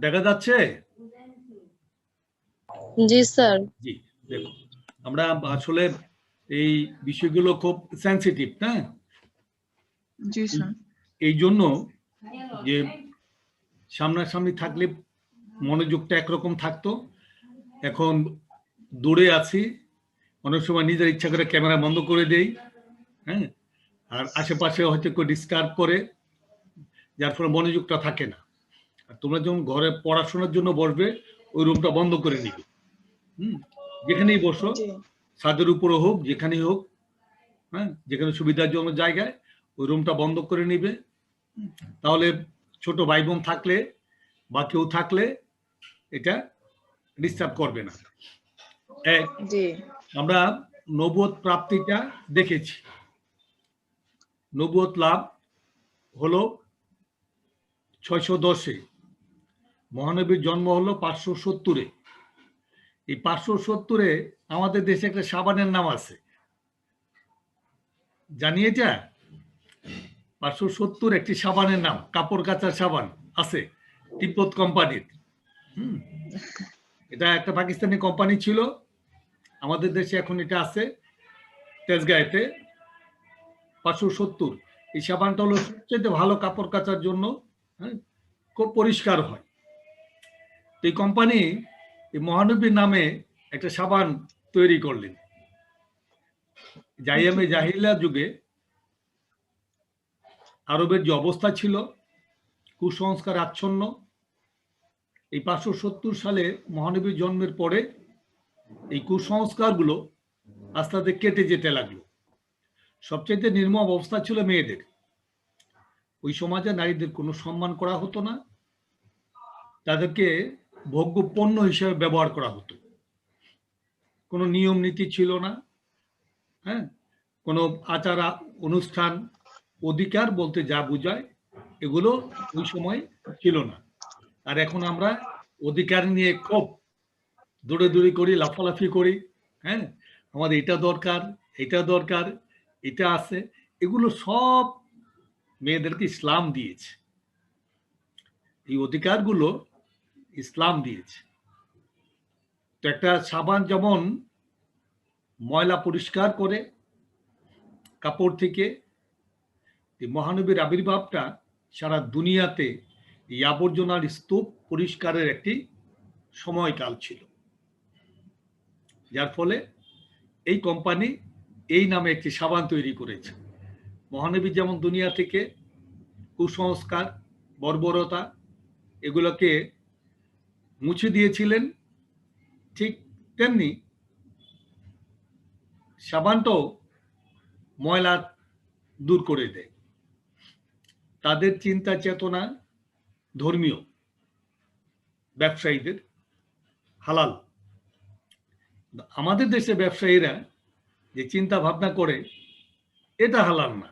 দেখা যাচ্ছে? জি স্যার। জি, দেখুন আমরা আসলে এই বিষয়গুলো খুব সেন্সিটিভ, না? জি স্যার। এই জন্য যে সামনাসামনি থাকলে মনোযোগটা একরকম থাকতো, এখন দূরে আছি, অনেক সময় নিজের ইচ্ছা করে ক্যামেরা বন্ধ করে দেই, হ্যাঁ, আর আশেপাশে হয়তো কেউ ডিস্টার্ব করে, যার ফলে মনোযোগটা থাকে না। আর তোমরা যখন ঘরে পড়াশোনার জন্য বসবে, ওই রুমটা বন্ধ করে নিবে। যেখানেই বসো, ছাদের উপরে হোক, যেখানেই হোক, হ্যাঁ, যেখানে সুবিধাজনক জায়গায় ওই রুমটা বন্ধ করে নিবে। তাহলে ছোট ভাই বোন থাকলে বা কেউ থাকলে এটা ডিস্টার্ব করবে না। আমরা নবুয়ত প্রাপ্তিটা দেখেছি। নবুয়ত লাভ হলো 610-এ, মহানবীর জন্ম হলো 570-এ। এই 570-এ আমাদের দেশে একটা সাবানের নাম আছে, জানি এটা? 570 একটি সাবানের নাম, কাপড় কাচার সাবান আছে, তিব্বত কোম্পানির। এটা একটা পাকিস্তানি কোম্পানি ছিল, আমাদের দেশে এখন এটা আছে তেজগাঁয়েতে। 570 এই সাবানটা হলো সবচেয়ে ভালো কাপড় কাচার জন্য, হ্যাঁ, খুব পরিষ্কার হয়। এই কোম্পানি এই মহানবীর নামে একটা সাবান তৈরি করলেন। আইয়ামে জাহিলিয়া যুগে আরবের যে অবস্থা ছিল, কুসংস্কার আচ্ছন্ন, এই 570 সালে মহানবীর জন্মের পরে এই কুসংস্কারগুলো আস্তে আস্তে কেটে যেতে লাগলো। সবচেয়ে নির্মম অবস্থা ছিল মেয়েদের। ওই সমাজে নারীদের কোনো সম্মান করা হতো না, তাদেরকে ভোগ্য পণ্য হিসেবে ব্যবহার করা হতো। কোনো নিয়ম নীতি ছিল না, হ্যাঁ, কোনো আচার অনুষ্ঠান অধিকার বলতে যা বোঝায় এগুলো ওই সময় ছিল না। আর এখন আমরা অধিকার নিয়ে খুব দৌড়াদৌড়ি করি, লাফালাফি করি, হ্যাঁ, আমাদের এটা দরকার, এটা দরকার, এটা আছে। এগুলো সব মেয়েদেরকে ইসলাম দিয়েছে। এই অধিকারগুলো ইসলাম দিয়েছে। তো একটা সাবান যেমন ময়লা পরিষ্কার করে কাপড় থেকে, এই মহানবীর আবির্ভাবটা সারা দুনিয়াতে এই আবর্জনার স্তূপ পরিষ্কারের একটি সময়কাল ছিল, যার ফলে এই কোম্পানি এই নামে একটি সাবান তৈরি করেছে। মহানবী যেমন দুনিয়া থেকে কুসংস্কার, বর্বরতা এগুলোকে মুছে দিয়েছিলেন, ঠিক তেমনি সাবানটাও ময়লা দূর করে দেয়। তাদের চিন্তা চেতনা ধর্মীয়, ব্যবসায়ীদের হালাল। আমাদের দেশে ব্যবসায়ীরা যে চিন্তা ভাবনা করে এটা হালাল না।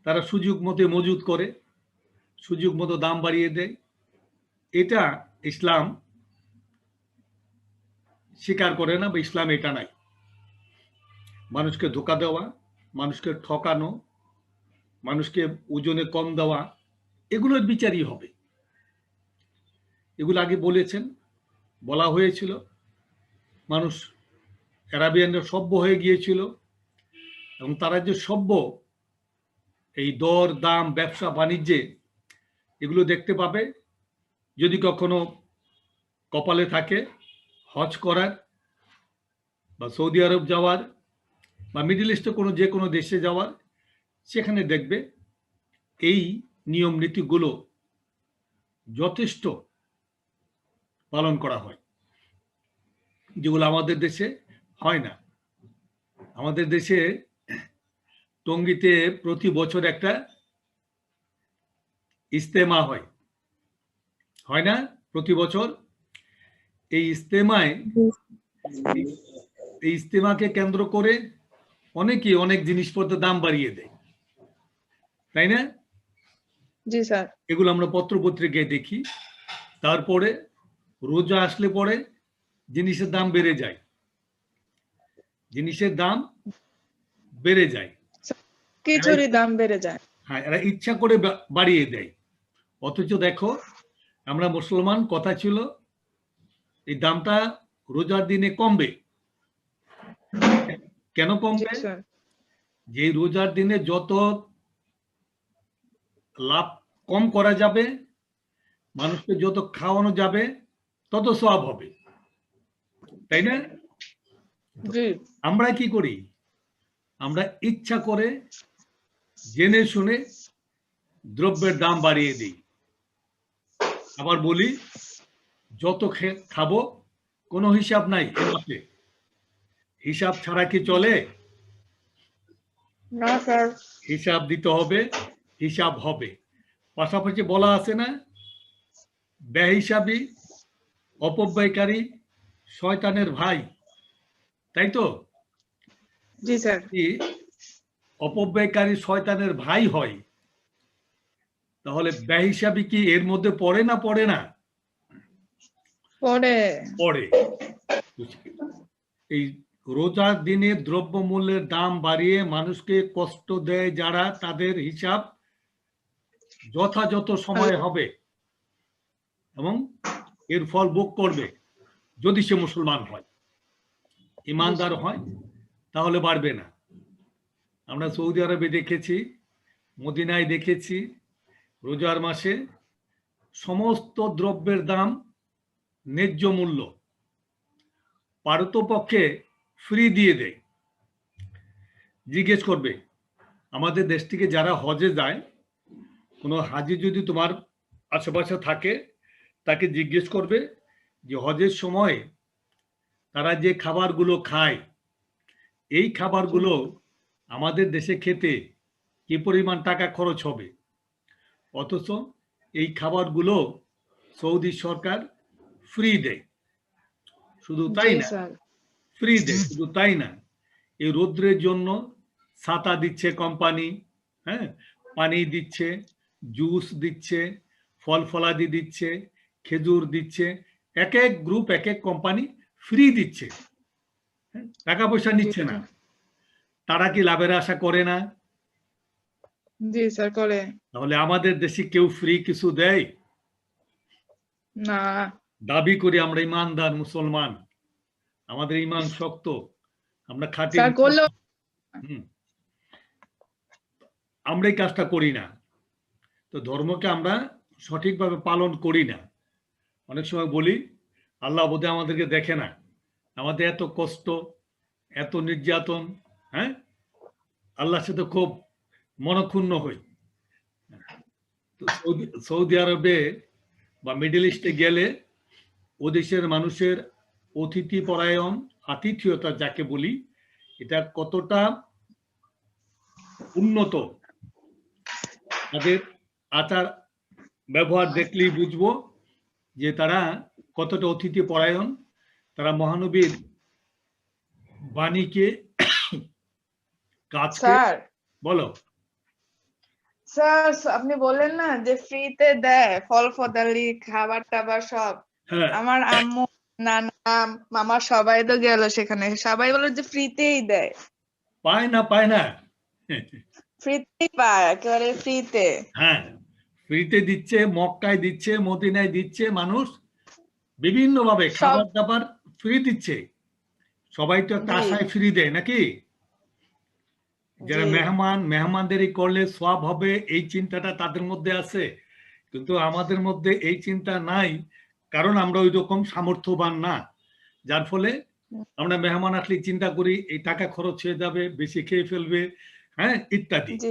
তারা সুযোগ মতো মজুদ করে, সুযোগ মতো দাম বাড়িয়ে দেয়। এটা ইসলাম স্বীকার করে না, বা ইসলাম এটা নাই। মানুষকে ধোকা দেওয়া, মানুষকে ঠকানো, মানুষকে ওজনে কম দেওয়া, এগুলোর বিচারই হবে। এগুলো আগে বলেছেন, বলা হয়েছিল। মানুষ আরাবিয়ানরা সভ্য হয়ে গিয়েছিল, এবং তারা যে সভ্য, এই দর দাম, ব্যবসা বাণিজ্যে এগুলো দেখতে পাবে যদি কখনো কপালে থাকে হজ করার, বা সৌদি আরব যাওয়ার, বা মিডল ইস্টে যে কোনো দেশে যাওয়ার। সেখানে দেখবে এই নিয়ম নীতিগুলো যথেষ্ট পালন করা হয়, যেগুলো আমাদের দেশে হয় না। আমাদের দেশে টঙ্গীতে প্রতি বছর একটা ইজতেমা হয়, হয় না? প্রতি বছর এই ইজতেমাকে কেন্দ্র করে অনেকেই অনেক জিনিসপত্রের দাম বাড়িয়ে দেয়, তাই না? জি স্যার। এগুলো আমরা পত্র পত্রিকায় দেখি। তারপরে রোজা আসলে পরে জিনিসের দাম বেড়ে যায়, জিনিসের দাম বেড়ে যায়, কিছুরই দাম বেড়ে যায়। হ্যাঁ, এরা ইচ্ছা করে বাড়িয়ে দেয়। অথচ দেখো আমরা মুসলমান, কথা ছিল এই দামটা রোজার দিনে কমবে। কেন জি কমবে? স্যার। যে রোজার দিনে যত লাভ কম করা যাবে, মানুষকে যত খাওয়ানো যাবে, তত সওয়াব হবে, তাই না? জি আমরা কি করি? আমরা ইচ্ছা করে জেনে শুনে দ্রব্যের দাম বাড়িয়ে দিই। আবার বলি যত খাবো কোনো হিসাব নাই এ মাসে। হিসাব ছাড়া কি চলে? না স্যার। হিসাব দিতে হবে, হিসাব হবে। পাশাপাশি বলা আছে না, বেহিসাবি অপব্যয়কারী শয়তানের ভাই, তাই তো? জি স্যার। কি অপব্যয়কারী শয়তানের ভাই হয়, তাহলে বেহিসাবি কি এর মধ্যে পড়ে না পড়ে না? পরে। পড়ে। এই রোজার দিনে দ্রব্য মূল্যের দাম বাড়িয়ে মানুষকে কষ্ট দেয় যারা, তাদের হিসাব যথাযথ সময়ে হবে এবং এর ফল ভোগ করবে। যদি সে মুসলমান হয়, ইমানদার হয়, তাহলে বাড়বে না। আমরা সৌদি আরবে দেখেছি, মদিনায় দেখেছি, রোজার মাসে সমস্ত দ্রব্যের দাম ন্যায্য মূল্য, পারতপক্ষে ফ্রি দিয়ে দেয়। জিজ্ঞেস করবে আমাদের দেশ থেকে যারা হজে যায়, কোনো হাজি যদি তোমার আশেপাশে থাকে, তাকে জিজ্ঞেস করবে যে হজের সময় তারা যে খাবারগুলো খায়, এই খাবারগুলো আমাদের দেশে খেতে কি পরিমাণ টাকা খরচ হবে, অথচ এই খাবারগুলো সৌদি সরকার ফ্রি দেয়। শুধু জি তাই না, স্যার। ফ্রি দেয় শুধু তাই না, এই রৌদ্রের জন্য ছাতা দিচ্ছে কোম্পানি, হ্যাঁ, পানি দিচ্ছে, জুস দিচ্ছে, ফল ফলাদি দিচ্ছে, খেজুর দিচ্ছে, এক এক গ্রুপ এক এক কোম্পানি ফ্রি দিচ্ছে, হ্যাঁ, টাকা পয়সা জি নিচ্ছে না। স্যার। তারা কি লাভের আশা করে না? জি স্যার করে। তাহলে আমাদের দেশে কেউ ফ্রি কিছু দেয়? না। দাবি করি আমরা ইমানদার মুসলমান, আমাদের ইমান শক্ত, আমরা খাঁটি স্যার করলেও। হুম, আমরা এই কাজটা করি না। তো ধর্মকে আমরা সঠিকভাবে পালন করি না। অনেক সময় বলি আল্লাহ বোধহয় আমাদেরকে দেখে না, আমাদের এত কষ্ট, এত নির্যাতন, হ্যাঁ, আল্লাহর সাথে খুব মনক্ষুণ্ণ হই। তো সৌদি আরবে বা মিডল ইস্টে গেলে ও দেশের মানুষের অতিথি পরায়ণ, আতিথেয়তা যাকে বলি, এটা কতটা উন্নত, তাদের আচার ব্যবহার দেখলেই বুঝবো যে তারা কতটা অতিথি পরায়ণ। তারা মহানবীর বাণীকে, কাজকে, স্যার। বলো। স্যার আপনি বললেন না যে ফ্রিতে দেয় ফল ফলাদি খাবার টাবার সব। হ্যাঁ, আমার আম্মু, নানা, মামা সবাই তো গেল সেখানে, সবাই বলে যে ফ্রিতেই দেয়। পায় না, পায় না। ফ্রিতেই পায়, একেবারে ফ্রিতে। হ্যাঁ, ফ্রিতে দিচ্ছে, মক্কায় দিচ্ছে, মদিনায় দিচ্ছে, মানুষ বিভিন্ন ভাবে সব। খাবার দাবার ফ্রি দিচ্ছে। সবাই তো একটা জি আশায় ফ্রি দেয় নাকি? যারা জি মেহমানদারি করলে সওয়াব হবে, এই চিন্তাটা তাদের মধ্যে আছে, কিন্তু আমাদের মধ্যে এই চিন্তা নাই, কারণ আমরা ওই রকম সামর্থ্যবান না। যার ফলে আমরা মেহমান আসলে চিন্তা করি এই টাকা খরচ হয়ে যাবে, বেশি খেয়ে ফেলবে, হ্যাঁ, ইত্যাদি, জি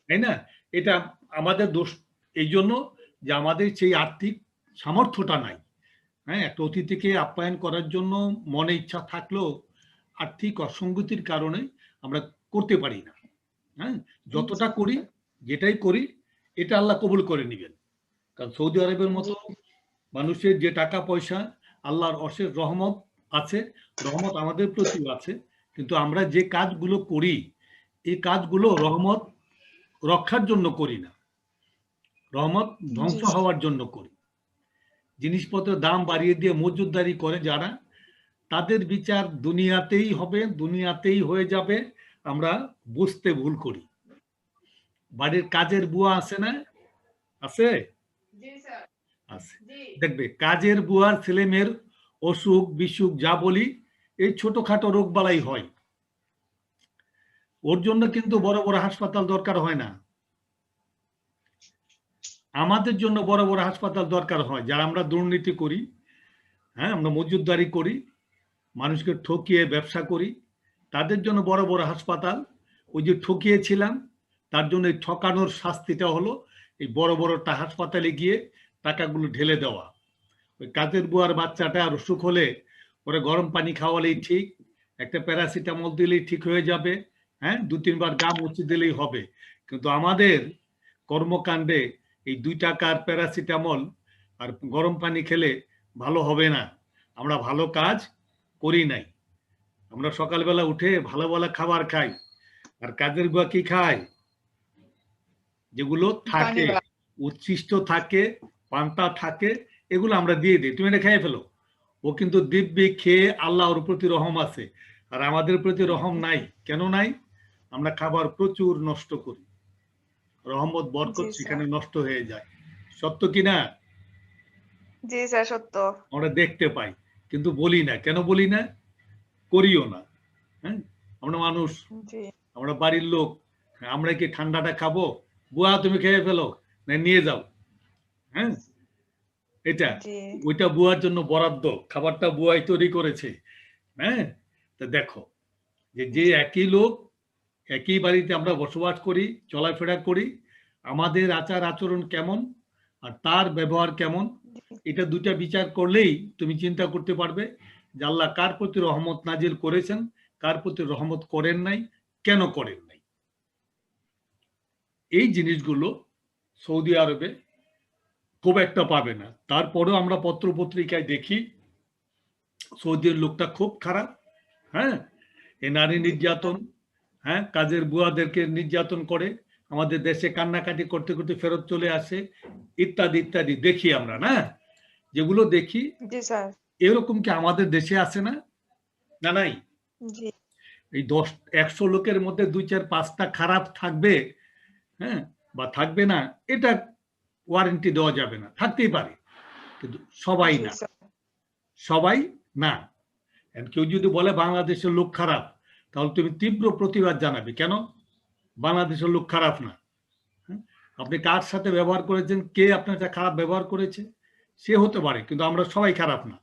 তাই না? এটা আমাদের দোষ, এই জন্য যে আমাদের সেই আর্থিক সামর্থ্যটা নাই। হ্যাঁ, একটা অতিথিকে আপ্যায়ন করার জন্য মনে ইচ্ছা থাকলেও আর্থিক অসঙ্গতির কারণে আমরা করতে পারি না। হ্যাঁ, যতটা করি, যেটাই করি, এটা আল্লাহ কবুল করে নেবেন। কারণ সৌদি আরবের মতো মানুষের যে টাকা পয়সা, আল্লাহর অশেষ রহমত আছে, রহমত আমাদের প্রতিও আছে, কিন্তু আমরা যে কাজগুলো করি, এই কাজগুলো রহমত রক্ষার জন্য করি না, রহমত ধ্বংস জি হওয়ার জন্য করি। জিনিসপত্রের দাম বাড়িয়ে দিয়ে মজুদদারি করে যারা, তাদের বিচার দুনিয়াতেই হবে, দুনিয়াতেই হয়ে যাবে, আমরা বুঝতে ভুল করি। বাড়ির কাজের বুয়া আছে না? আছে? জি স্যার আছে। জি দেখবে কাজের বুয়ার ছেলে মেয়ের অসুখ বিসুখ যা বলি এই ছোটখাটো রোগ বালাই হয়, ওর জন্য কিন্তু বড় বড় হাসপাতাল দরকার হয় না। আমাদের জন্য বড় বড় হাসপাতাল দরকার হয়, যারা আমরা দুর্নীতি করি, হ্যাঁ, আমরা মজুদদারি করি, মানুষকে ঠকিয়ে ব্যবসা করি, তাদের জন্য বড় বড় হাসপাতাল। ওই যে ঠকিয়েছিলাম, তার জন্য এই ঠকানোর শাস্তিটা হলো এই বড় বড় হাসপাতালে গিয়ে টাকাগুলো ঢেলে দেওয়া। ওই কাজের বুয়ার বাচ্চাটা আর অসুখ হলে ওরা গরম পানি খাওয়ালেই ঠিক, একটা প্যারাসিটামল দিলেই ঠিক হয়ে যাবে, হ্যাঁ, 2-3 বার গা মুছে দিলেই হবে। কিন্তু আমাদের কর্মকাণ্ডে এই 2 টাকার প্যারাসিটামল আর গরম পানি খেলে ভালো হবে না। আমরা ভালো কাজ করি নাই। আমরা সকালবেলা উঠে ভালো ভালো খাবার খাই, আর কাজের বুয়া কি খায়? যেগুলো পানি থাকে, বা উচ্ছিষ্ট থাকে, পান্তা থাকে, এগুলো আমরা দিয়ে দিই, তুমি এটা খেয়ে ফেলো। ও কিন্তু দিব্যি খেয়ে আল্লাহর প্রতি রহম আছে, আর আমাদের প্রতি রহম নাই। কেন নাই? আমরা খাবার প্রচুর নষ্ট করি, রহমত বরকত জি স্যার সেখানে নষ্ট হয়ে যায়। সত্য কি না? জি স্যার সত্য আমরা দেখতে পাই, কিন্তু বলি না। কেন বলি না? করিও না। হ্যাঁ, আমরা মানুষ, জি আমরা বাড়ির লোক, আমরা কি ঠান্ডাটা খাবো? বুয়া তুমি খেয়ে ফেলো, না নিয়ে যাও। হ্যাঁ, এটা জি ওইটা বুয়ার জন্য বরাদ্দ, খাবারটা বুয়াই তৈরি করেছে। হ্যাঁ, তা দেখো যে যে একই লোক, একই বাড়িতে আমরা বসবাস করি, চলাফেরা করি, আমাদের আচার আচরণ কেমন আর তার ব্যবহার কেমন, এটা দুটা বিচার করলেই তুমি চিন্তা করতে পারবে যে আল্লাহ কার প্রতি রহমত নাজিল করেছেন, কার প্রতি রহমত করেন নাই, কেন করেন নাই। এই জিনিসগুলো সৌদি আরবে খুব একটা পাবে না। তারপরেও আমরা পত্র পত্রিকায় দেখি সৌদির লোকটা খুব খারাপ। হ্যাঁ, এই নারী নির্যাতন, হ্যাঁ, কাজের বুয়াদেরকে নির্যাতন করে, আমাদের দেশে কান্নাকাটি করতে করতে ফেরত চলে আসে, ইত্যাদি ইত্যাদি দেখি আমরা, না? যেগুলো দেখি জি স্যার এরকম কি আমাদের দেশে আছে না? না, নাই। জি এই 100 লোকের মধ্যে 2, 4, 5টা খারাপ থাকবে, হ্যাঁ, বা থাকবে না, এটা ওয়ারেন্টি দেওয়া যাবে না, থাকতেই পারে, কিন্তু সবাই জি না। স্যার সবাই না। কেউ যদি বলে বাংলাদেশের লোক খারাপ, তাহলে তুমি তীব্র প্রতিবাদ জানাবে। কেন? বাংলাদেশের লোক খারাপ না। হ্যাঁ? আপনি কার সাথে ব্যবহার করেছেন, কে আপনার সাথে খারাপ ব্যবহার করেছে, সে হতে পারে, কিন্তু আমরা সবাই খারাপ না।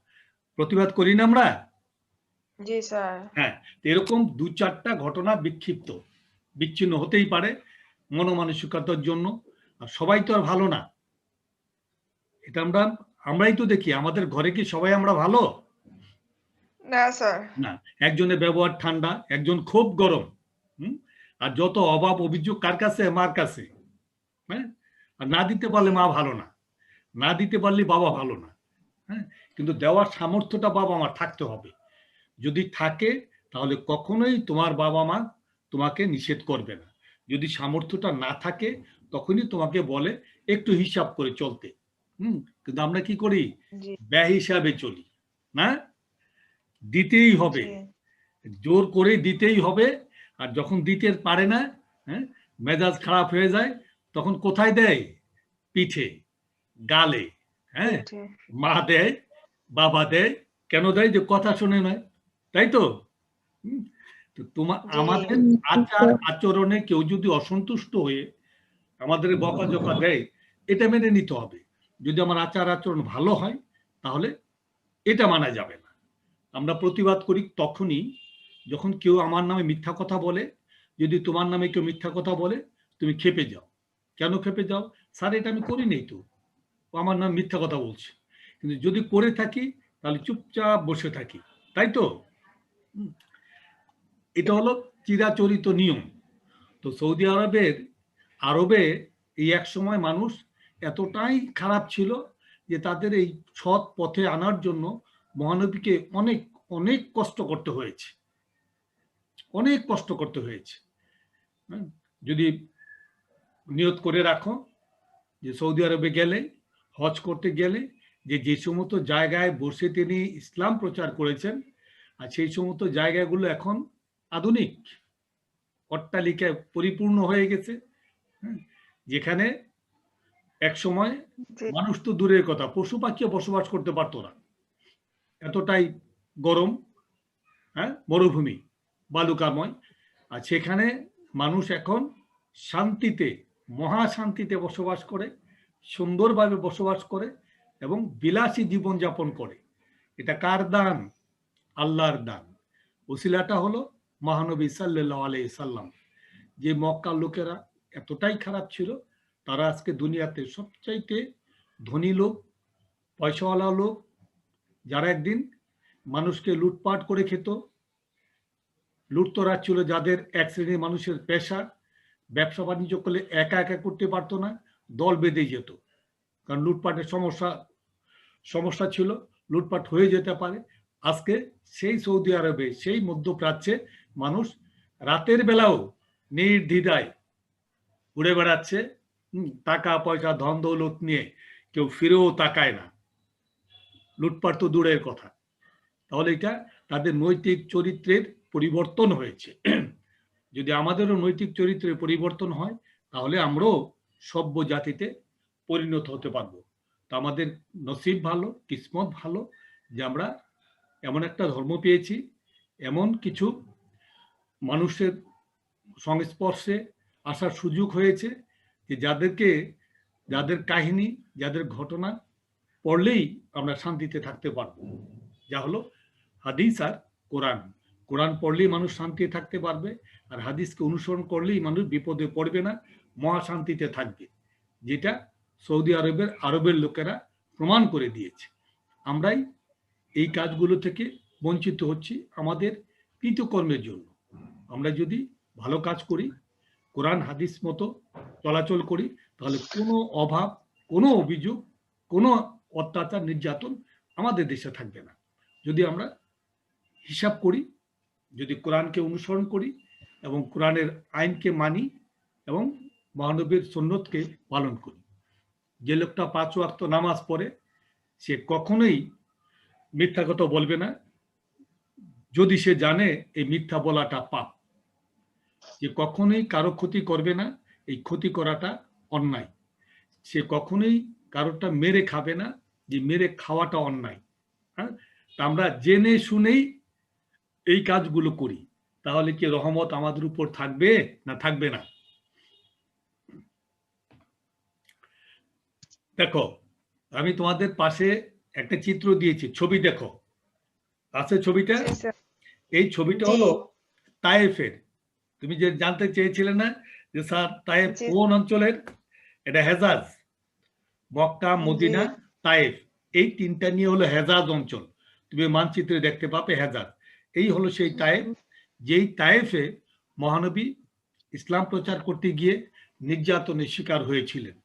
প্রতিবাদ করি না আমরা? জি স্যার হ্যাঁ, এরকম 2-4টা ঘটনা বিক্ষিপ্ত বিচ্ছিন্ন হতেই পারে মনোমানসিকতার জন্য। আর সবাই তো আর ভালো না, এটা আমরাই তো দেখি। আমাদের ঘরে কি সবাই আমরা ভালো? না স্যার না। একজনের ব্যবহার ঠান্ডা, একজন খুব গরম। হুম, আর যত অভাব অভিযোগ কার কাছে? মার কাছে। হ্যাঁ, আর না দিতে পারলে মা ভালো না, না দিতে পারলে বাবা ভালো না। হ্যাঁ, কিন্তু দেওয়ার সামর্থ্যটা বাবা মার থাকতে হবে। যদি থাকে তাহলে কখনোই তোমার বাবা মা তোমাকে নিষেধ করবে না। যদি সামর্থ্যটা না থাকে তখনই তোমাকে বলে একটু হিসাব করে চলতে। কিন্তু আমরা কি করি? জি ব্যয় হিসাবে চলি, না? দিতেই হবে, জি জোর করে দিতেই হবে। আর যখন দিতে পারে না, হ্যাঁ, মেজাজ খারাপ হয়ে যায়, তখন কোথায় দেয়? পিঠে, গালে। হ্যাঁ, পিঠে মা দেয়, বাবা দেয়। কেন দেয়? যে কথা শুনে নয়, তাই তো? হুম, তো জি আমাদের আচার আচরণে কেউ যদি অসন্তুষ্ট হয়ে আমাদের বকাঝকা দেয়, এটা মেনে নিতে হবে। যদি আমার আচার আচরণ ভালো হয়, তাহলে এটা মানা যাবে না। আমরা প্রতিবাদ করি তখনই যখন কেউ আমার নামে মিথ্যা কথা বলে। যদি তোমার নামে কেউ মিথ্যা কথা বলে, তুমি ক্ষেপে যাও। কেন ক্ষেপে যাও? স্যার এটা আমি করিনি তো, ও আমার নামে মিথ্যা কথা বলছে। কিন্তু যদি করে থাকি, তাহলে চুপচাপ বসে থাকি, তাই তো? হুম, এটা হলো চিরাচরিত নিয়ম। তো সৌদি আরবে এই এক সময় মানুষ এতটাই খারাপ ছিল যে তাদের এই সৎ পথে আনার জন্য মহানবীকে অনেক অনেক কষ্ট করতে হয়েছে, অনেক কষ্ট করতে হয়েছে। হ্যাঁ, যদি নিয়ত করে রাখো যে সৌদি আরবে গেলে, হজ করতে গেলে, যে যে সমস্ত জায়গায় বসে তিনি ইসলাম প্রচার করেছেন, আর সেই সমস্ত জায়গাগুলো এখন আধুনিক অট্টালিকায় পরিপূর্ণ হয়ে গেছে। হ্যাঁ, যেখানে এক সময় জি মানুষ তো দূরের কথা, পশু পাখিও বসবাস করতে পারতো না, এতটাই গরম, হ্যাঁ, মরুভূমি, বালুকাময়। আর সেখানে মানুষ এখন শান্তিতে, মহা শান্তিতে বসবাস করে, সুন্দরভাবে বসবাস করে এবং বিলাসী জীবনযাপন করে। এটা কার দান? আল্লাহর দান। ওসিলাটা হলো মহানবী সাল্লাল্লাহু আলাইহি সাল্লাম। যে মক্কার লোকেরা এতটাই খারাপ ছিল, তারা আজকে দুনিয়াতে সবচাইতে ধনী লোক, পয়সাওয়ালা লোক, যারা একদিন মানুষকে লুটপাট করে খেত, লুটতরাজ ছিল, যাদের এক শ্রেণীর মানুষের পেশা, ব্যবসা বাণিজ্য করলে একা একা করতে পারতো না, দল বেঁধে যেত, কারণ লুটপাটের সমস্যা ছিল, লুটপাট হয়ে যেতে পারে। আজকে সেই সৌদি আরবে, সেই মধ্যপ্রাচ্যে মানুষ রাতের বেলাও নির্দ্বিধায় ঘুরে বেড়াচ্ছে, টাকা পয়সা ধন দৌলত নিয়ে, কেউ ফিরেও তাকায় না, লুটপাট তো দূরের কথা। তাহলে এটা তাদের নৈতিক চরিত্রের পরিবর্তন হয়েছে। যদি আমাদেরও নৈতিক চরিত্রের পরিবর্তন হয়, তাহলে আমরাও সভ্য জাতিতে পরিণত হতে পারবো। তো আমাদের নসিব ভালো, কিসমত ভালো যে আমরা এমন একটা ধর্ম পেয়েছি, এমন কিছু মানুষের সংস্পর্শে আসার সুযোগ হয়েছে, যে যাদের কাহিনী, যাদের ঘটনা পড়লেই আমরা শান্তিতে থাকতে পারবো। যা হলো হাদিস আর কোরআন। কোরআন পড়লেই মানুষ শান্তিতে থাকতে পারবে, আর হাদিসকে অনুসরণ করলেই মানুষ বিপদে পড়বে না, মহা শান্তিতে থাকবে, যেটা সৌদি আরবের লোকেরা প্রমাণ করে দিয়েছে। আমরাই এই কাজগুলো থেকে বঞ্চিত হচ্ছি আমাদের কৃতকর্মের জন্য। আমরা যদি ভালো কাজ করি, কোরআন হাদিস মতো চলাচল করি, তাহলে কোনো অভাব, কোনো অভিযোগ, কোনো অত্যাচার, নির্যাতন আমাদের দেশে থাকবে না। যদি আমরা হিসাব করি, যদি কোরআনকে অনুসরণ করি এবং কোরআনের আইনকে মানি এবং মহানবীর সুন্নতকে পালন করি। যে লোকটা 5 ওয়াক্ত নামাজ পড়ে, সে কখনোই মিথ্যা কথা বলবে না, যদি সে জানে এই মিথ্যা বলাটা পাপ। যে কখনোই কারো ক্ষতি করবে না, এই ক্ষতি করাটা অন্যায়। সে কখনোই কারোটা মেরে খাবে না, যে মেরে খাওয়াটা অন্যায়। হ্যাঁ, তা আমরা জেনে শুনেই এই কাজগুলো করি, তাহলে কি রহমত আমাদের উপর থাকবে না থাকবে না? দেখো, আমি তোমাদের পাশে একটা চিত্র দিয়েছি, ছবি দেখো, আছে ছবিটা? জি স্যার এই ছবিটা জি হলো তায়েফের। তুমি যে জানতে চেয়েছিলে না যে স্যার তায়েফ জি কোন অঞ্চলের? এটা হেজাজ, মক্কা, জি মদিনা, তায়েফ, এই তিনটা নিয়ে হলো হেজাজ অঞ্চল। তুমি মানচিত্রে দেখতে পাবে হেজাজ। এই হলো সেই তায়েফ, যেই তায়েফে মহানবী ইসলাম প্রচার করতে গিয়ে নির্যাতনের শিকার হয়েছিলেন।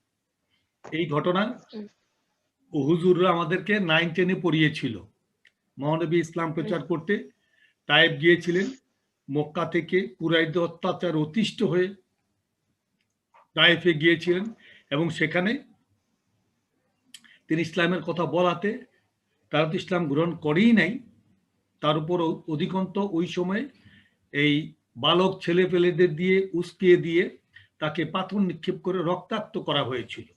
এই ঘটনা হুজুররা আমাদেরকে 9 10-এ পড়িয়েছিল। মহানবী ইসলাম প্রচার করতে তায়েফ গিয়েছিলেন, মক্কা থেকে কুরাইশদের অত্যাচার অতিষ্ঠ হয়ে তায়েফে গিয়েছিলেন, এবং সেখানে তিনি ইসলামের কথা বলাতে তারা তো ইসলাম গ্রহণ করেই নাই। তার উপর অধিকন্ত ওই সময় এই বালক ছেলে পেলেদের দিয়ে উস্কিয়ে দিয়ে তাকে পাথর নিক্ষেপ করে রক্তাক্ত করা হয়েছিল।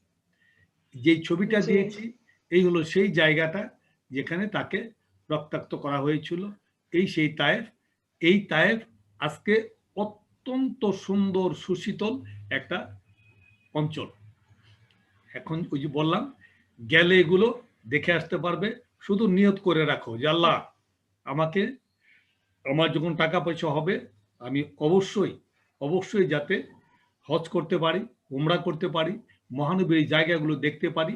যেই ছবিটা জি দিয়েছি, এই হলো সেই জায়গাটা যেখানে তাকে রক্তাক্ত করা হয়েছিল। এই সেই তায়েফ। এই তায়েফ আজকে অত্যন্ত সুন্দর সুশীতল একটা অঞ্চল। এখন ওই যে বললাম, গেলে এগুলো দেখে আসতে পারবে। শুধু নিয়ত করে রাখো যে আল্লাহ, আমাকে, আমার যখন টাকা পয়সা হবে, আমি অবশ্যই যাতে হজ করতে পারি, উমরা করতে পারি, মহানবীর এই জায়গাগুলো দেখতে পারি,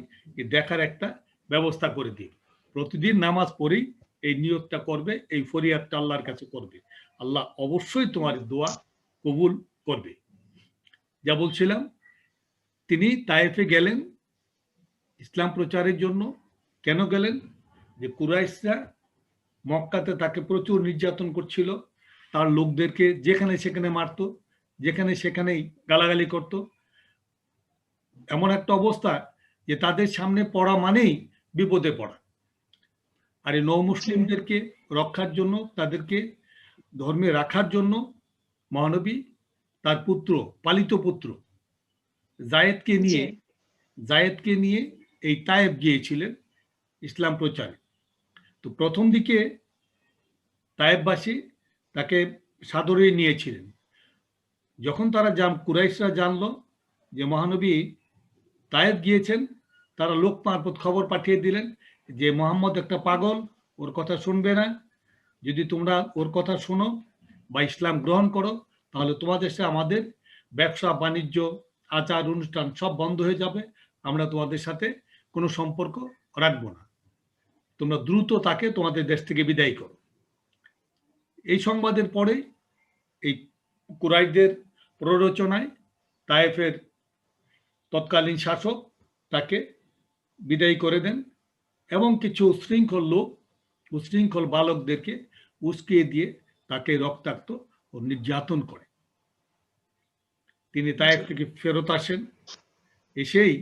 দেখার একটা ব্যবস্থা করে দিই। প্রতিদিন নামাজ পড়েই এই নিয়তটা করবে, এই ফরিয়াদটা আল্লাহর কাছে করবে। আল্লাহ অবশ্যই তোমার দোয়া কবুল করবে। যা বলছিলাম, তিনি তায়েফে গেলেন ইসলাম প্রচারের জন্য। কেন গেলেন? যে কুরাইশরা মক্কাতে তাকে প্রচুর নির্যাতন করছিল, তার লোকদেরকে যেখানে সেখানে মারতো, যেখানে সেখানেই গালাগালি করত। এমন একটা অবস্থা যে তাদের সামনে পড়া মানেই বিপদে পড়া। আর এই নৌ মুসলিমদেরকে রক্ষার জন্য, তাদেরকে ধর্মে রাখার জন্য মহানবী তার পুত্র, পালিত পুত্র জায়েদকে জি নিয়ে জায়েদকে নিয়ে এই তায়েব গিয়েছিলেন ইসলাম প্রচারে। তো প্রথম দিকে তায়েববাসী তাকে সাদরে নিয়েছিলেন। যখন তারা কুরাইশরা জানলো যে মহানবী তায়েব গিয়েছেন, তারা লোক মারফত খবর পাঠিয়ে দিলেন যে মোহাম্মদ একটা পাগল, ওর কথা শুনবে না। যদি তোমরা ওর কথা শোনো বা ইসলাম গ্রহণ করো, তাহলে তোমাদের সাথে আমাদের ব্যবসা বাণিজ্য আচার অনুষ্ঠান সব বন্ধ হয়ে যাবে, আমরা তোমাদের সাথে কোনো সম্পর্ক রাখবো না, তোমরা দ্রুত তাকে তোমাদের দেশ থেকে বিদায় করো। এই সংবাদের পরে এই কুরাইশদের প্ররোচনায় তায়েফের তৎকালীন শাসক তাকে বিদায় করে দেন এবং কিছু উশৃঙ্খল লোক উশৃঙ্খল বালকদেরকে উস্কিয়ে দিয়ে তাকে রক্তাক্ত ও নির্যাতন করে। তিনি তায়েফ থেকে ফেরত আসেন, এসেই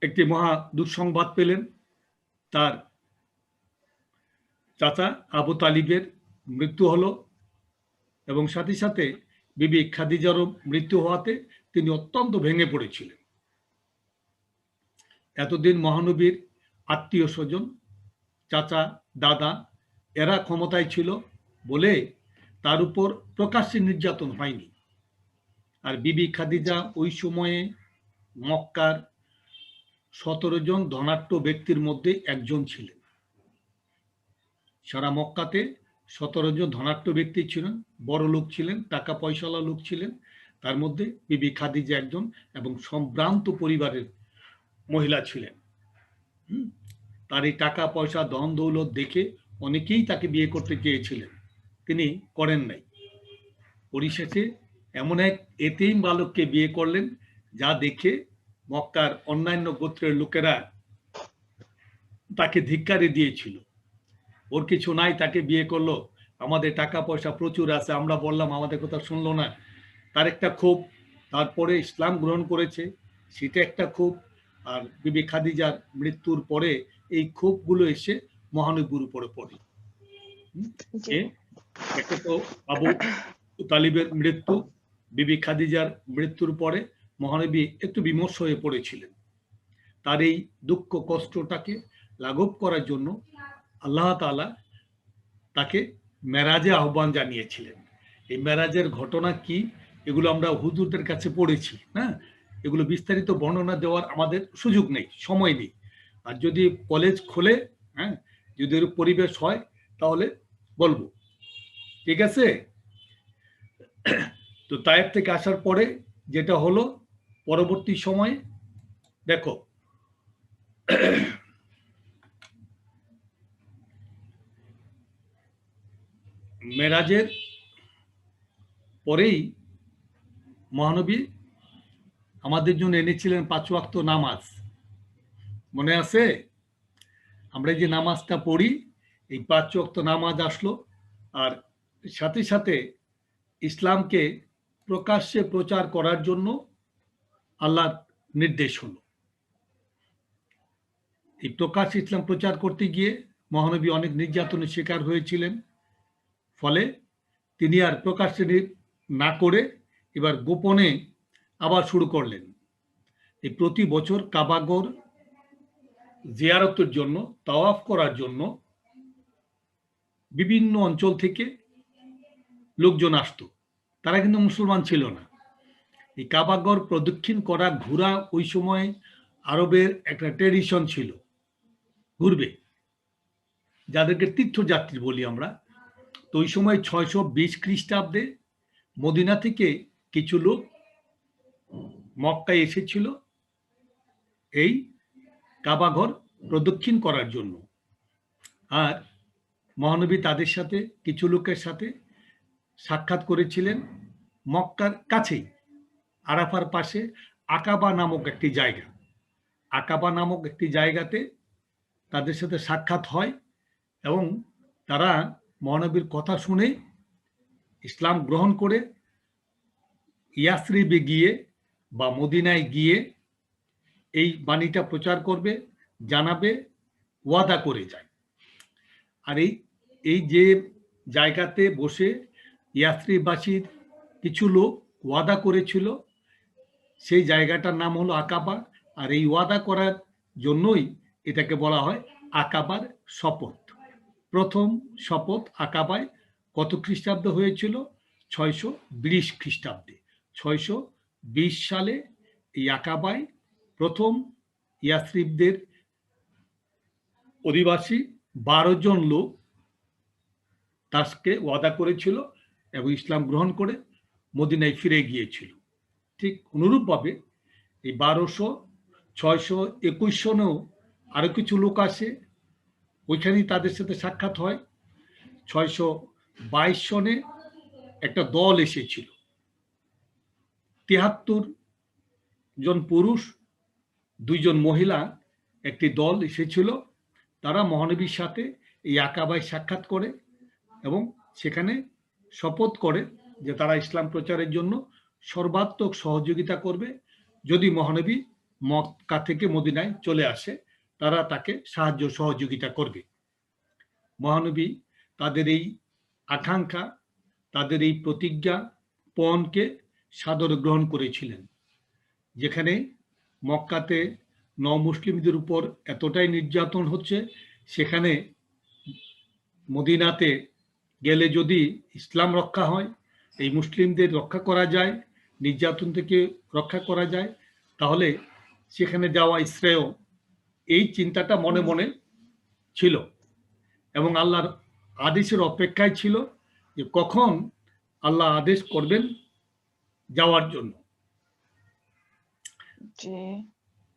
একটি মহা দুঃসংবাদ পেলেন, তার চাচা আবু তালিবের মৃত্যু হলো এবং সাথে সাথে বিবি খাদিজারও মৃত্যু হওয়াতে তিনি অত্যন্ত ভেঙে পড়েছিলেন। এতদিন মহানবীর আত্মীয় স্বজন, চাচা, দাদা এরা ক্ষমতায় ছিল বলে তার উপর প্রকাশ্যে নির্যাতন হয়নি। আর বিবি খাদিজা ওই সময়ে মক্কার 17 জন ধনাঢ্য ব্যক্তির মধ্যে একজন ছিলেন। সারা মক্কাতে 17 জন ধনাঢ্য ব্যক্তি ছিলেন, বড় লোক ছিলেন, টাকা পয়সাওয়ালা লোক ছিলেন, তার মধ্যে বিবি খাদিজা একজন এবং সম্ভ্রান্ত পরিবারের মহিলা ছিলেন। তার এই টাকা পয়সা ধন দৌলত দেখে অনেকেই তাকে বিয়ে করতে চেয়েছিলেন, তিনি করেন নাই। পরিশেষে এমন এক এতিম বালককে বিয়ে করলেন যা দেখে মক্কার অন্যান্য গোত্রের লোকেরা তাকে ধিক্কারি দিয়েছিল। ওর কিছু নাই, তাকে বিয়ে করলো, আমাদের টাকা পয়সা প্রচুর আছে, আমরা বললাম আমাদের কথা শুনলো না। তার একটা ক্ষোভ, তারপরে ইসলাম গ্রহণ করেছে সেটা একটা ক্ষোভ, আর বিবি খাদিজার মৃত্যুর পরে এই ক্ষোভগুলো এসে মহানবীর উপরে পড়ে। একটা তো আবু তালিবের মৃত্যু, বিবি খাদিজার মৃত্যুর পরে মহানবী একটু বিমর্ষ হয়ে পড়েছিলেন। তার এই দুঃখ কষ্টটাকে লাঘব করার জন্য আল্লাহ তাআলা তাকে মেরাজে আহ্বান জানিয়েছিলেন। এই মেরাজের ঘটনা কি এগুলো আমরা হুজুরদের কাছে পড়েছি, হ্যাঁ, এগুলো বিস্তারিত বর্ণনা দেওয়ার আমাদের সুযোগ নেই, সময় নেই। আর যদি কলেজ খোলে, হ্যাঁ, যদি এর পরিবেশ হয় তাহলে বলবো, ঠিক আছে? তো তায়েফ থেকে আসার পরে যেটা হলো, পরবর্তী সময়ে দেখো মেরাজের পরেই মহানবী আমাদের জন্য এনেছিলেন 5 ওয়াক্ত নামাজ। মনে আছে? আমরা যে নামাজটা পড়ি, এই 5 ওয়াক্ত নামাজ আসলো, আর সাথে সাথে ইসলামকে প্রকাশ্যে প্রচার করার জন্য আল্লাহর নির্দেশ হলো। এই প্রকাশ ইসলাম প্রচার করতে গিয়ে মহানবী অনেক নির্যাতনের শিকার হয়েছিলেন। ফলে তিনি আর প্রকাশ্যে না করে এবার গোপনে আবার শুরু করলেন। এই প্রতি বছর কাবাগর জিয়ারতের জন্য, তাওয়াফ করার জন্য বিভিন্ন অঞ্চল থেকে লোকজন আসতো। তারা কিন্তু মুসলমান ছিল না। এই কাবাগর প্রদক্ষিণ করা, ঘোরা ওই সময় আরবের একটা ট্রেডিশন ছিল, ঘুরবে, যাদেরকে তীর্থযাত্রী বলি আমরা। তো ওই সময় 620 খ্রিস্টাব্দে মদিনা থেকে কিছু লোক মক্কায় এসেছিল এই কাবাঘর প্রদক্ষিণ করার জন্য। আর মহানবী তাদের সাথে, কিছু লোকের সাথে সাক্ষাৎ করেছিলেন মক্কার কাছেই, আরাফার পাশে আকাবা নামক একটি জায়গা। আকাবা নামক একটি জায়গাতে তাদের সাথে সাক্ষাৎ হয় এবং তারা মহানবীর কথা শুনে ইসলাম গ্রহণ করে ইয়াসরিবে গিয়ে বা মদিনায় গিয়ে এই বাণীটা প্রচার করবে, জানাবে, ওয়াদা করে যায়। আর এই যে জায়গাতে বসে ইয়াসরিবাসীর কিছু লোক ওয়াদা করেছিল সেই জায়গাটার নাম হলো আকাবা। আর এই ওয়াদা করার জন্যই এটাকে বলা হয় আকাবার শপথ। প্রথম শপথ আকাবায় কত খ্রিস্টাব্দে হয়েছিল? 620 খ্রিস্টাব্দে। 620 সালে এই আকাবায় প্রথম ইয়াসরিবদের অধিবাসী 12 জন লোক তাকে ওয়াদা করেছিল এবং ইসলাম গ্রহণ করে মদিনায় ফিরে গিয়েছিল। ঠিক অনুরূপভাবে এই 621 সনেও আরো কিছু লোক আসে, ওইখানেই তাদের সাথে সাক্ষাৎ হয়। 622 সনে একটা দল এসেছিল, 73 জন পুরুষ 2 জন মহিলা একটি দল এসেছিল। তারা মহানবীর সাথে এই আকাবায় সাক্ষাৎ করে এবং সেখানে শপথ করে যে তারা ইসলাম প্রচারের জন্য সর্বাত্মক সহযোগিতা করবে। যদি মহানবী মক্কা থেকে মদিনায় চলে আসে তারা তাকে সাহায্য সহযোগিতা করবে। মহানবী তাদের এই আকাঙ্ক্ষা, তাদের এই প্রতিজ্ঞা পণকে সাদরে গ্রহণ করেছিলেন। যেখানে মক্কাতে মুসলিমদের উপর এতটাই নির্যাতন হচ্ছে, সেখানে মদিনাতে গেলে যদি ইসলাম রক্ষা হয়, এই মুসলিমদের রক্ষা করা যায়, নির্যাতন থেকে রক্ষা করা যায়, তাহলে সেখানে যাওয়া শ্রেয়। এই চিন্তাটা মনে মনে ছিল এবং আল্লাহর আদেশের অপেক্ষায় ছিল যে কখন আল্লাহ আদেশ করবেন যাওয়ার জন্য।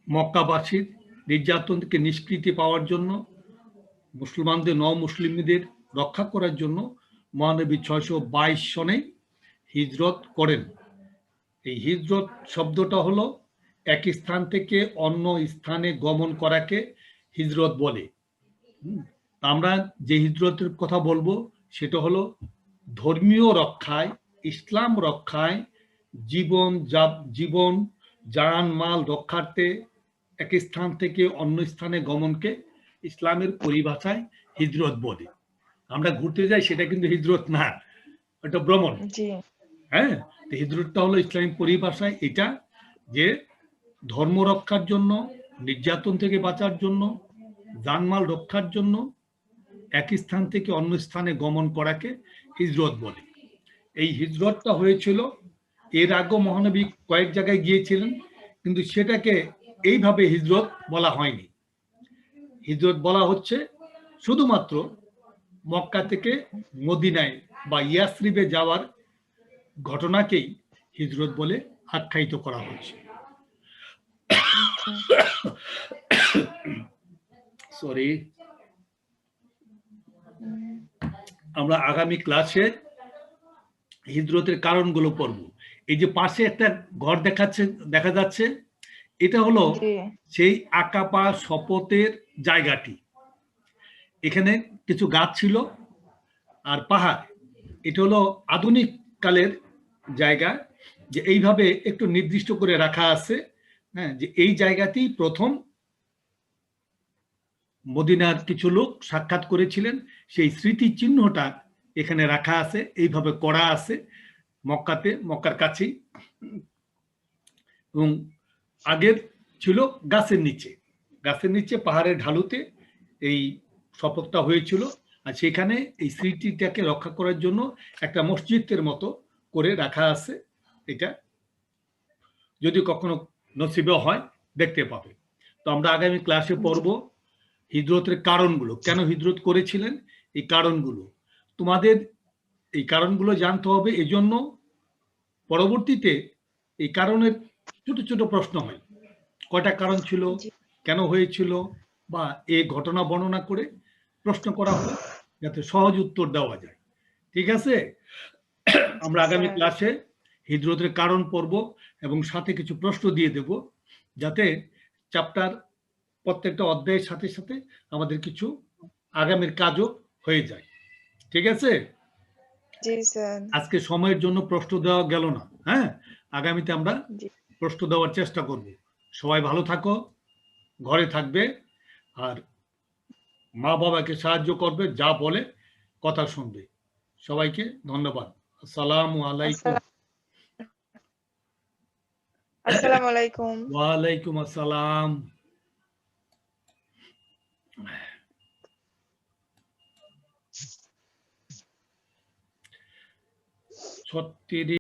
মক্কাবাসীর নির্যাতন থেকে নিষ্কৃতি পাওয়ার জন্য, মুসলমানদের মুসলিমদের রক্ষা করার জন্য মহানবী 622 সনে হিজরত করেন। এই হিজরত শব্দটা হলো এক স্থান থেকে অন্য স্থানে গমন করাকে হিজরত বলে। আমরা যে হিজরতের কথা বলবো সেটা হলো ধর্মীয় রক্ষায়, ইসলাম রক্ষায়, জীবন জান মাল রক্ষার্থে এক স্থান থেকে অন্য স্থানে গমনকে ইসলামের পরিভাষায় হিজরত বলে। আমরা ঘুরতে যাই সেটা কিন্তু হিজরত না, এটা ভ্রমণ। হ্যাঁ, হিজরতটা হলো ইসলামিক পরিভাষায় এটা, যে ধর্ম রক্ষার জন্য, নির্যাতন থেকে বাঁচার জন্য, জানমাল রক্ষার জন্য এক স্থান থেকে অন্য স্থানে গমন করাকে হিজরত বলে। এই হিজরতটা হয়েছিল, এর আগে মহানবী কয়েক জায়গায় গিয়েছিলেন, কিন্তু সেটাকে এইভাবে হিজরত বলা হয়নি। হিজরত বলা হচ্ছে শুধুমাত্র মক্কা থেকে মদিনায় বা ইয়াসরিবে যাওয়ার ঘটনাকেই হিজরত বলে আখ্যায়িত করা হচ্ছে। সরি, আমরা আগামী ক্লাসে হিজরতের কারণগুলো পড়ব। এই যে পাশে একটা ঘর দেখা যাচ্ছে, এটা হলো সেই আকাবা শপথের জায়গাটি। এখানে কিছু গাছ ছিল আর পাহাড়। এটা হলো আধুনিক কালের জায়গা, যে এইভাবে একটু নির্দিষ্ট করে রাখা আছে। হ্যাঁ, যে এই জায়গাতেই প্রথম মদিনার কিছু লোক সাক্ষাৎ করেছিলেন, সেই স্মৃতি চিহ্নটা এখানে রাখা আছে, এইভাবে করা আছে মক্কার কাছেই। এবং আগের ছিল গাছের নিচে পাহাড়ের ঢালুতে এই শপথটা হয়েছিল। আর সেখানে এই স্মৃতিটাকে রক্ষা করার জন্য একটা মসজিদের মতো করে রাখা আছে। এটা যদি কখনো নসিবে হয় দেখতে পাবে। তো আমরা আগামী ক্লাসে পড়ব হিজরতের কারণগুলো, কেন হিজরত করেছিলেন এই কারণগুলো। তোমাদের এই কারণগুলো জানতে হবে, এজন্য পরবর্তীতে এই কারণের ছোট ছোট প্রশ্ন হয়। কয়টা কারণ ছিল, কেন হয়েছিল, বা এই ঘটনা বর্ণনা করে প্রশ্ন করা হয়, যাতে সহজ উত্তর দেওয়া যায়। ঠিক আছে? আমরা আগামী ক্লাসে হিজরতের কারণ পড়ব এবং সাথে কিছু প্রশ্ন দিয়ে দেব, যাতে চ্যাপ্টার প্রত্যেকটা অধ্যায়ের সাথে সাথে আমাদের কিছু আগামীর কাজও হয়ে যায়। ঠিক আছে? আজকে সময়ের জন্য প্রশ্ন দেওয়া গেল না। হ্যাঁ, আগামীতে আমরা প্রশ্ন দেওয়ার চেষ্টা করব। সবাই ভালো থাকো, ঘরে থাকবে, আর মা বাবাকে সাহায্য করবে, যা বলে কথা শুনবে। সবাইকে ধন্যবাদ। আসসালামু আলাইকুম। আসসালামু আলাইকুম। ওয়ালাইকুম আসসালাম। ছত্রিশ